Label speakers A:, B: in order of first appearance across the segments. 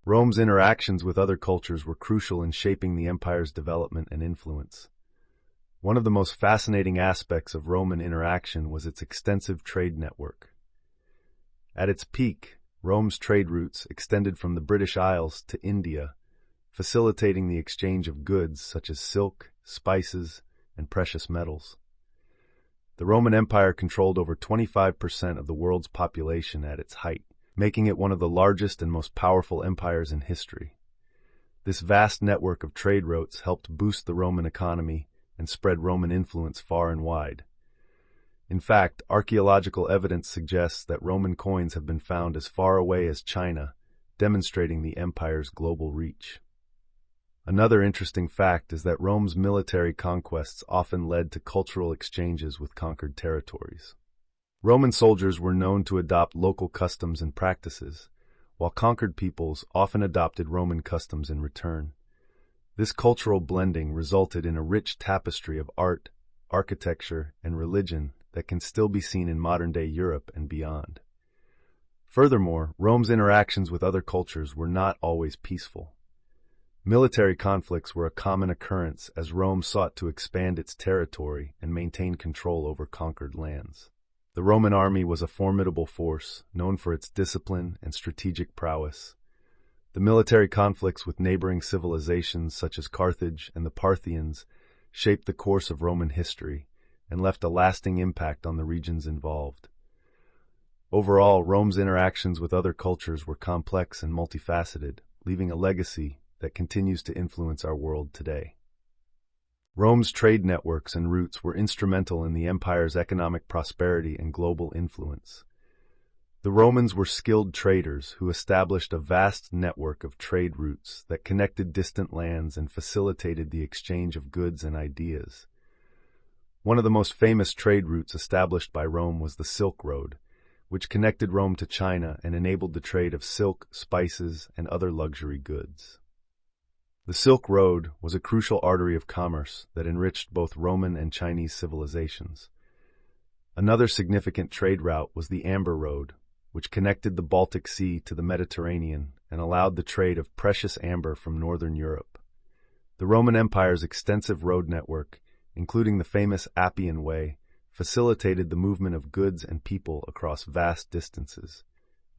A: Rome's interactions with other cultures were crucial in shaping the empire's development and influence. One of the most fascinating aspects of Roman interaction was its extensive trade network. At its peak, Rome's trade routes extended from the British Isles to India, facilitating the exchange of goods such as silk, spices, and precious metals. The Roman Empire controlled over 25% of the world's population at its height, making it one of the largest and most powerful empires in history. This vast network of trade routes helped boost the Roman economy and spread Roman influence far and wide. In fact, archaeological evidence suggests that Roman coins have been found as far away as China, demonstrating the empire's global reach. Another interesting fact is that Rome's military conquests often led to cultural exchanges with conquered territories. Roman soldiers were known to adopt local customs and practices, while conquered peoples often adopted Roman customs in return. This cultural blending resulted in a rich tapestry of art, architecture, and religion that can still be seen in modern-day Europe and beyond. Furthermore, Rome's interactions with other cultures were not always peaceful. Military conflicts were a common occurrence as Rome sought to expand its territory and maintain control over conquered lands. The Roman army was a formidable force, known for its discipline and strategic prowess. The military conflicts with neighboring civilizations such as Carthage and the Parthians shaped the course of Roman history and left a lasting impact on the regions involved. Overall, Rome's interactions with other cultures were complex and multifaceted, leaving a legacy that continues to influence our world today. Rome's trade networks and routes were instrumental in the empire's economic prosperity and global influence. The Romans were skilled traders who established a vast network of trade routes that connected distant lands and facilitated the exchange of goods and ideas. One of the most famous trade routes established by Rome was the Silk Road, which connected Rome to China and enabled the trade of silk, spices, and other luxury goods. The Silk Road was a crucial artery of commerce that enriched both Roman and Chinese civilizations. Another significant trade route was the Amber Road, which connected the Baltic Sea to the Mediterranean and allowed the trade of precious amber from northern Europe. The Roman Empire's extensive road network, including the famous Appian Way, facilitated the movement of goods and people across vast distances.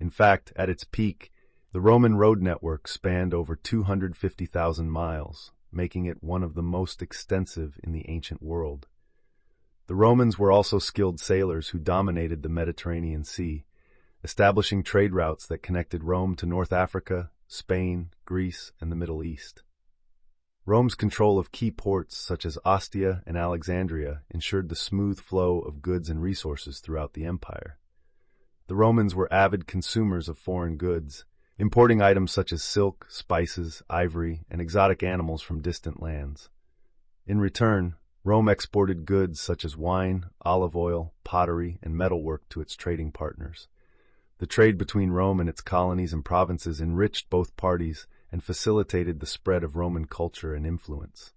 A: In fact, at its peak, the Roman road network spanned over 250,000 miles, making it one of the most extensive in the ancient world. The Romans were also skilled sailors who dominated the Mediterranean Sea, establishing trade routes that connected Rome to North Africa, Spain, Greece, and the Middle East. Rome's control of key ports such as Ostia and Alexandria ensured the smooth flow of goods and resources throughout the empire. The Romans were avid consumers of foreign goods, importing items such as silk, spices, ivory, and exotic animals from distant lands. In return, Rome exported goods such as wine, olive oil, pottery, and metalwork to its trading partners. The trade between Rome and its colonies and provinces enriched both parties and facilitated the spread of Roman culture and influence.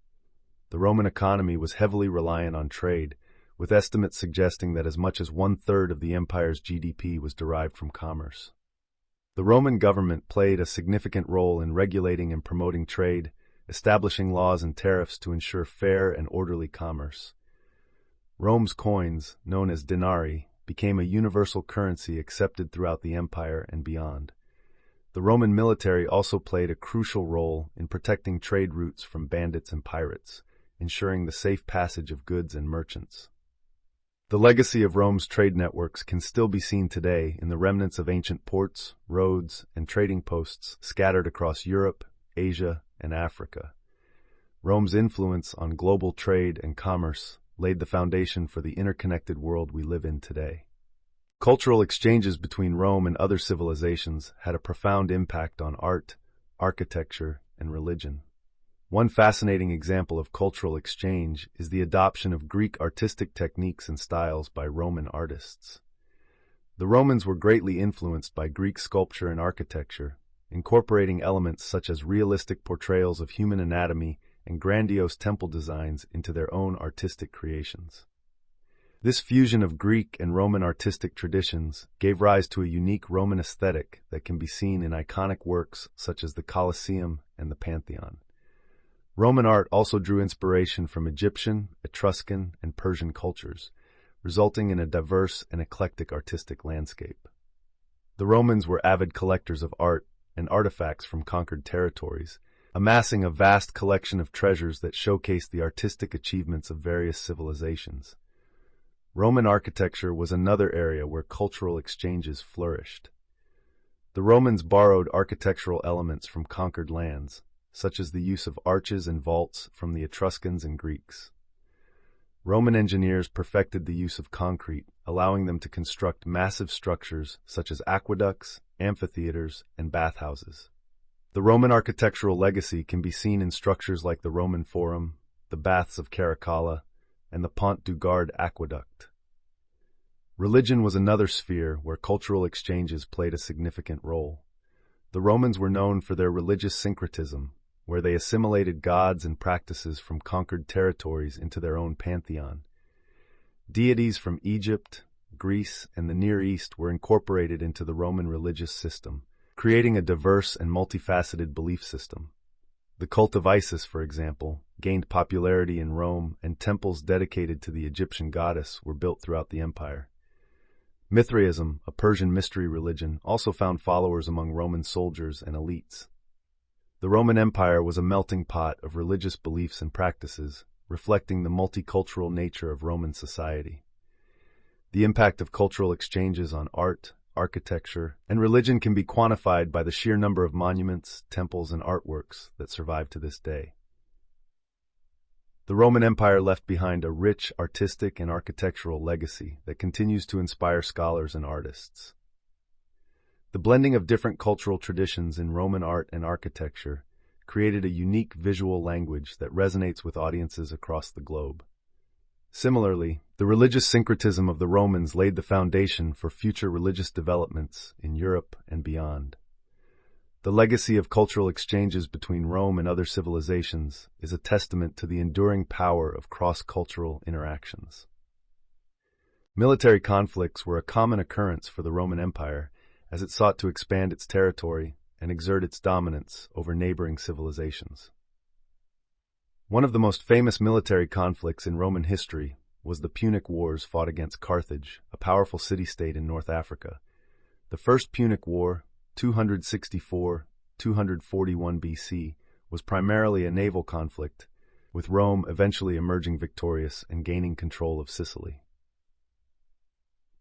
A: The Roman economy was heavily reliant on trade, with estimates suggesting that as much as one-third of the empire's GDP was derived from commerce. The Roman government played a significant role in regulating and promoting trade, establishing laws and tariffs to ensure fair and orderly commerce. Rome's coins, known as denarii, became a universal currency accepted throughout the empire and beyond. The Roman military also played a crucial role in protecting trade routes from bandits and pirates, ensuring the safe passage of goods and merchants. The legacy of Rome's trade networks can still be seen today in the remnants of ancient ports, roads, and trading posts scattered across Europe, Asia, and Africa. Rome's influence on global trade and commerce laid the foundation for the interconnected world we live in today. Cultural exchanges between Rome and other civilizations had a profound impact on art, architecture, and religion. One fascinating example of cultural exchange is the adoption of Greek artistic techniques and styles by Roman artists. The Romans were greatly influenced by Greek sculpture and architecture, incorporating elements such as realistic portrayals of human anatomy and grandiose temple designs into their own artistic creations. This fusion of Greek and Roman artistic traditions gave rise to a unique Roman aesthetic that can be seen in iconic works such as the Colosseum and the Pantheon. Roman art also drew inspiration from Egyptian, Etruscan, and Persian cultures, resulting in a diverse and eclectic artistic landscape. The Romans were avid collectors of art and artifacts from conquered territories, amassing a vast collection of treasures that showcased the artistic achievements of various civilizations. Roman architecture was another area where cultural exchanges flourished. The Romans borrowed architectural elements from conquered lands, such as the use of arches and vaults from the Etruscans and Greeks. Roman engineers perfected the use of concrete, allowing them to construct massive structures such as aqueducts, amphitheaters, and bathhouses. The Roman architectural legacy can be seen in structures like the Roman Forum, the Baths of Caracalla, and the Pont du Gard aqueduct. Religion was another sphere where cultural exchanges played a significant role. The Romans were known for their religious syncretism, where they assimilated gods and practices from conquered territories into their own pantheon. Deities from Egypt, Greece, and the Near East were incorporated into the Roman religious system, creating a diverse and multifaceted belief system. The cult of Isis, for example, gained popularity in Rome, and temples dedicated to the Egyptian goddess were built throughout the empire. Mithraism, a Persian mystery religion, also found followers among Roman soldiers and elites. The Roman Empire was a melting pot of religious beliefs and practices, reflecting the multicultural nature of Roman society. The impact of cultural exchanges on art, architecture, and religion can be quantified by the sheer number of monuments, temples, and artworks that survive to this day. The Roman Empire left behind a rich artistic and architectural legacy that continues to inspire scholars and artists. The blending of different cultural traditions in Roman art and architecture created a unique visual language that resonates with audiences across the globe. Similarly, the religious syncretism of the Romans laid the foundation for future religious developments in Europe and beyond. The legacy of cultural exchanges between Rome and other civilizations is a testament to the enduring power of cross-cultural interactions. Military conflicts were a common occurrence for the Roman Empire as it sought to expand its territory and exert its dominance over neighboring civilizations. One of the most famous military conflicts in Roman history was the Punic Wars fought against Carthage, a powerful city-state in North Africa. The First Punic War, 264-241 BC, was primarily a naval conflict, with Rome eventually emerging victorious and gaining control of Sicily.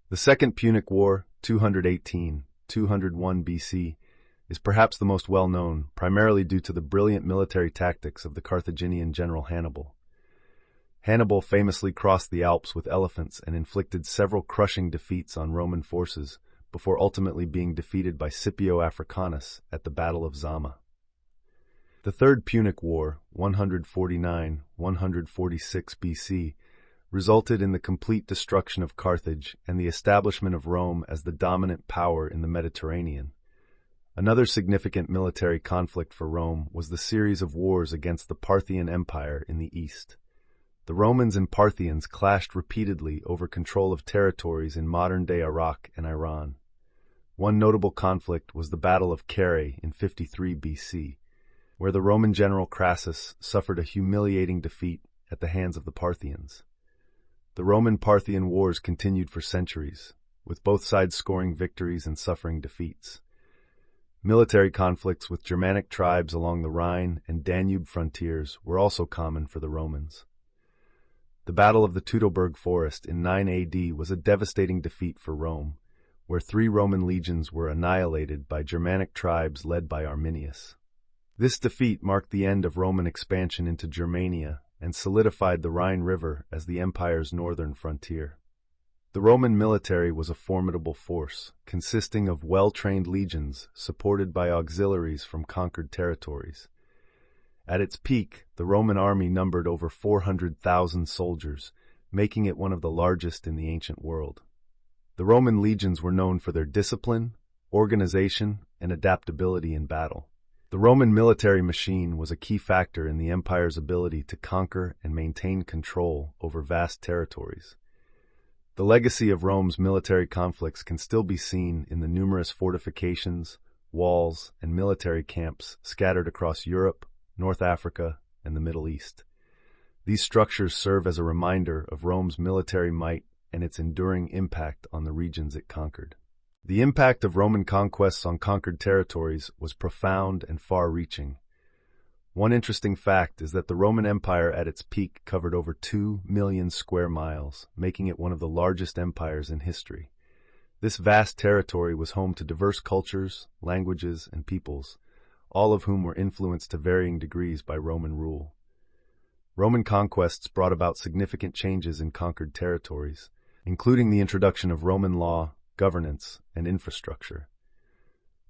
A: The Second Punic War, 218-201 BC, is perhaps the most well-known, primarily due to the brilliant military tactics of the Carthaginian general Hannibal. Hannibal famously crossed the Alps with elephants and inflicted several crushing defeats on Roman forces before ultimately being defeated by Scipio Africanus at the Battle of Zama. The Third Punic War, 149-146 BC, resulted in the complete destruction of Carthage and the establishment of Rome as the dominant power in the Mediterranean. Another significant military conflict for Rome was the series of wars against the Parthian Empire in the east. The Romans and Parthians clashed repeatedly over control of territories in modern-day Iraq and Iran. One notable conflict was the Battle of Carrhae in 53 BC, where the Roman general Crassus suffered a humiliating defeat at the hands of the Parthians. The Roman-Parthian wars continued for centuries, with both sides scoring victories and suffering defeats. Military conflicts with Germanic tribes along the Rhine and Danube frontiers were also common for the Romans. The Battle of the Teutoburg Forest in 9 AD was a devastating defeat for Rome, where 3 Roman legions were annihilated by Germanic tribes led by Arminius. This defeat marked the end of Roman expansion into Germania and solidified the Rhine River as the empire's northern frontier. The Roman military was a formidable force, consisting of well-trained legions supported by auxiliaries from conquered territories. At its peak, the Roman army numbered over 400,000 soldiers, making it one of the largest in the ancient world. The Roman legions were known for their discipline, organization, and adaptability in battle. The Roman military machine was a key factor in the empire's ability to conquer and maintain control over vast territories. The legacy of Rome's military conflicts can still be seen in the numerous fortifications, walls, and military camps scattered across Europe, North Africa, and the Middle East. These structures serve as a reminder of Rome's military might and its enduring impact on the regions it conquered. The impact of Roman conquests on conquered territories was profound and far-reaching. One interesting fact is that the Roman Empire at its peak covered over 2 million square miles, making it one of the largest empires in history. This vast territory was home to diverse cultures, languages, and peoples, all of whom were influenced to varying degrees by Roman rule. Roman conquests brought about significant changes in conquered territories, including the introduction of Roman law, governance, and infrastructure.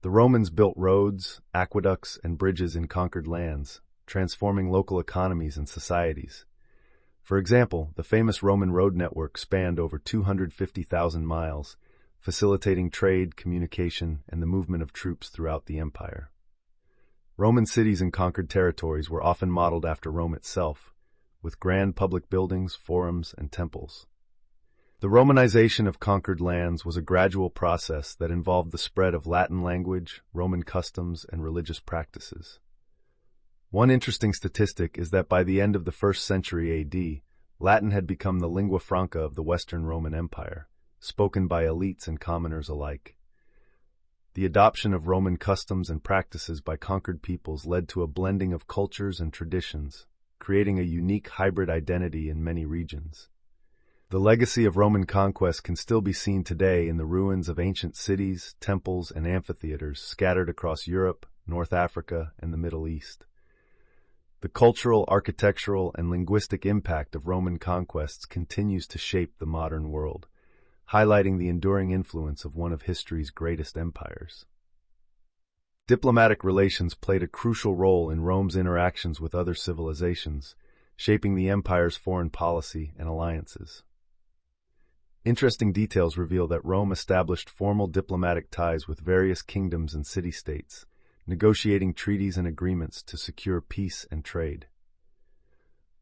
A: The Romans built roads, aqueducts, and bridges in conquered lands, transforming local economies and societies. For example, the famous Roman road network spanned over 250,000 miles, facilitating trade, communication, and the movement of troops throughout the empire. Roman cities in conquered territories were often modeled after Rome itself, with grand public buildings, forums, and temples. The Romanization of conquered lands was a gradual process that involved the spread of Latin language, Roman customs, and religious practices. One interesting statistic is that by the end of the 1st century AD, Latin had become the lingua franca of the Western Roman Empire, spoken by elites and commoners alike. The adoption of Roman customs and practices by conquered peoples led to a blending of cultures and traditions, creating a unique hybrid identity in many regions. The legacy of Roman conquest can still be seen today in the ruins of ancient cities, temples, and amphitheaters scattered across Europe, North Africa, and the Middle East. The cultural, architectural, and linguistic impact of Roman conquests continues to shape the modern world, highlighting the enduring influence of one of history's greatest empires. Diplomatic relations played a crucial role in Rome's interactions with other civilizations, shaping the empire's foreign policy and alliances. Interesting details reveal that Rome established formal diplomatic ties with various kingdoms and city-states, negotiating treaties and agreements to secure peace and trade.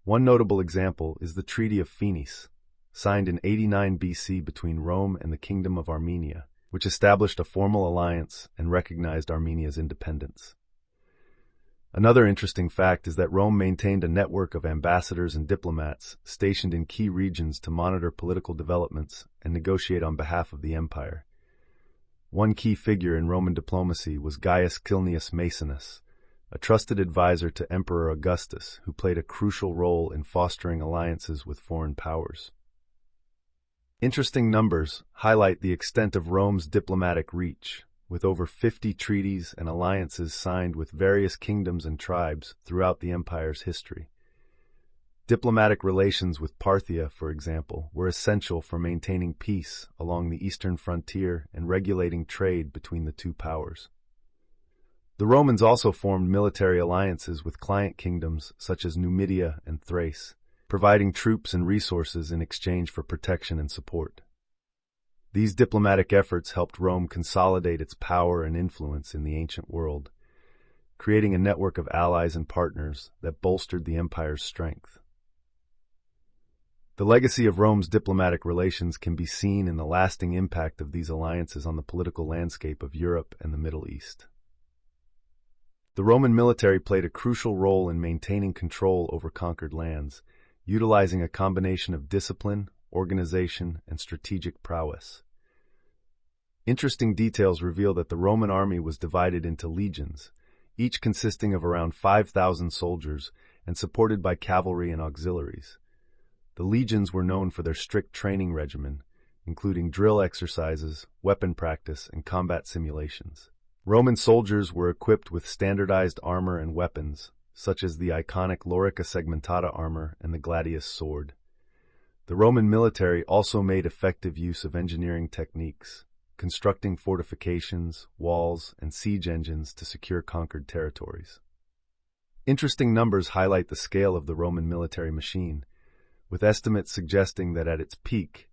A: One notable example is the Treaty of Phoenice, signed in 89 BC between Rome and the Kingdom of Armenia, which established a formal alliance and recognized Armenia's independence. Another interesting fact is that Rome maintained a network of ambassadors and diplomats stationed in key regions to monitor political developments and negotiate on behalf of the empire. One key figure in Roman diplomacy was Gaius Cilnius Maecenas, a trusted advisor to Emperor Augustus who played a crucial role in fostering alliances with foreign powers. Interesting numbers highlight the extent of Rome's diplomatic reach, with over 50 treaties and alliances signed with various kingdoms and tribes throughout the empire's history. Diplomatic relations with Parthia, for example, were essential for maintaining peace along the eastern frontier and regulating trade between the two powers. The Romans also formed military alliances with client kingdoms such as Numidia and Thrace, providing troops and resources in exchange for protection and support. These diplomatic efforts helped Rome consolidate its power and influence in the ancient world, creating a network of allies and partners that bolstered the empire's strength. The legacy of Rome's diplomatic relations can be seen in the lasting impact of these alliances on the political landscape of Europe and the Middle East. The Roman military played a crucial role in maintaining control over conquered lands, utilizing a combination of discipline, organization, and strategic prowess. Interesting details reveal that the Roman army was divided into legions, each consisting of around 5,000 soldiers and supported by cavalry and auxiliaries. The legions were known for their strict training regimen, including drill exercises, weapon practice, and combat simulations. Roman soldiers were equipped with standardized armor and weapons, such as the iconic Lorica segmentata armor and the gladius sword. The Roman military also made effective use of engineering techniques, constructing fortifications, walls, and siege engines to secure conquered territories. Interesting numbers highlight the scale of the Roman military machine, with estimates suggesting that at its peak,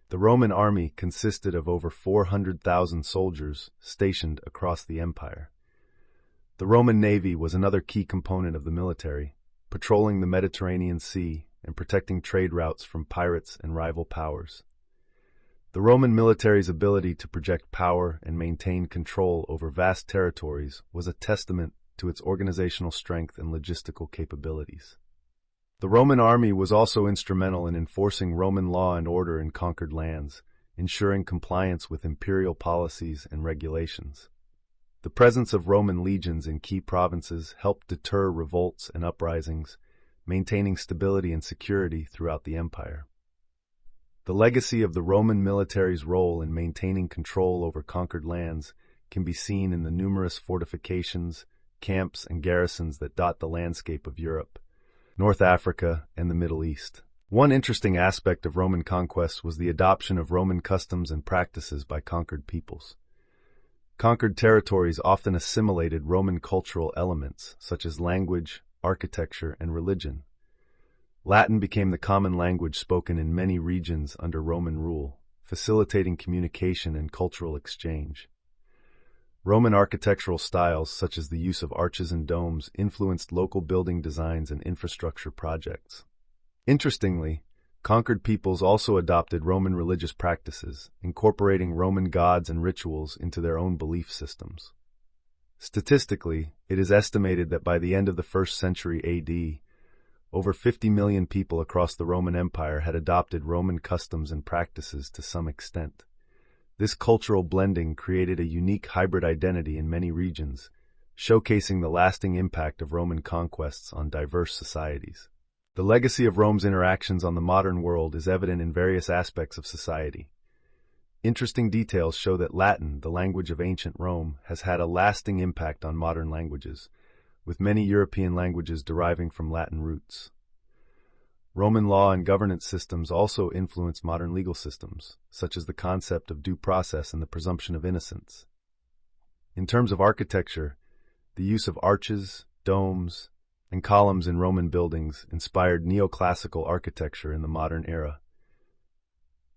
A: the Roman army consisted of over 400,000 soldiers stationed across the empire. The Roman navy was another key component of the military, patrolling the Mediterranean Sea and protecting trade routes from pirates and rival powers. The Roman military's ability to project power and maintain control over vast territories was a testament to its organizational strength and logistical capabilities. The Roman army was also instrumental in enforcing Roman law and order in conquered lands, ensuring compliance with imperial policies and regulations. The presence of Roman legions in key provinces helped deter revolts and uprisings, maintaining stability and security throughout the empire. The legacy of the Roman military's role in maintaining control over conquered lands can be seen in the numerous fortifications, camps, and garrisons that dot the landscape of Europe, North Africa, and the Middle East. One interesting aspect of Roman conquest was the adoption of Roman customs and practices by conquered peoples. Conquered territories often assimilated Roman cultural elements, such as language, architecture, and religion. Latin became the common language spoken in many regions under Roman rule, facilitating communication and cultural exchange. Roman architectural styles, such as the use of arches and domes, influenced local building designs and infrastructure projects. Interestingly, conquered peoples also adopted Roman religious practices, incorporating Roman gods and rituals into their own belief systems. Statistically, it is estimated that by the end of the 1st century AD, over 50 million people across the Roman Empire had adopted Roman customs and practices to some extent. This cultural blending created a unique hybrid identity in many regions, showcasing the lasting impact of Roman conquests on diverse societies. The legacy of Rome's interactions on the modern world is evident in various aspects of society. Interesting details show that Latin, the language of ancient Rome, has had a lasting impact on modern languages, with many European languages deriving from Latin roots. Roman law and governance systems also influence modern legal systems, such as the concept of due process and the presumption of innocence. In terms of architecture, the use of arches, domes, and columns in Roman buildings inspired neoclassical architecture in the modern era.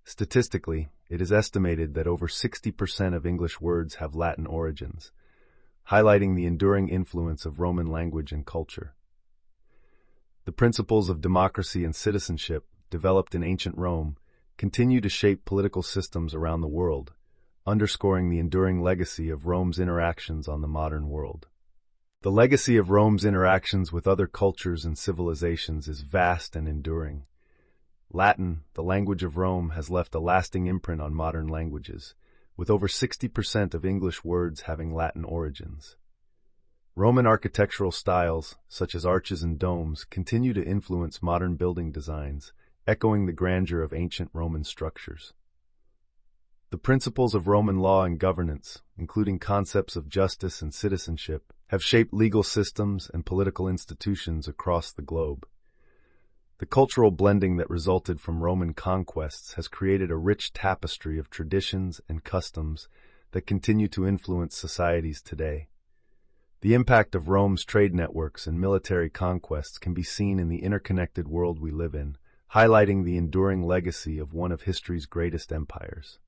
A: Statistically, it is estimated that over 60% of English words have Latin origins, highlighting the enduring influence of Roman language and culture. The principles of democracy and citizenship, developed in ancient Rome, continue to shape political systems around the world, underscoring the enduring legacy of Rome's interactions on the modern world. The legacy of Rome's interactions with other cultures and civilizations is vast and enduring. Latin, the language of Rome, has left a lasting imprint on modern languages, with over 60% of English words having Latin origins. Roman architectural styles, such as arches and domes, continue to influence modern building designs, echoing the grandeur of ancient Roman structures. The principles of Roman law and governance, including concepts of justice and citizenship, have shaped legal systems and political institutions across the globe. The cultural blending that resulted from Roman conquests has created a rich tapestry of traditions and customs that continue to influence societies today. The impact of Rome's trade networks and military conquests can be seen in the interconnected world we live in, highlighting the enduring legacy of one of history's greatest empires.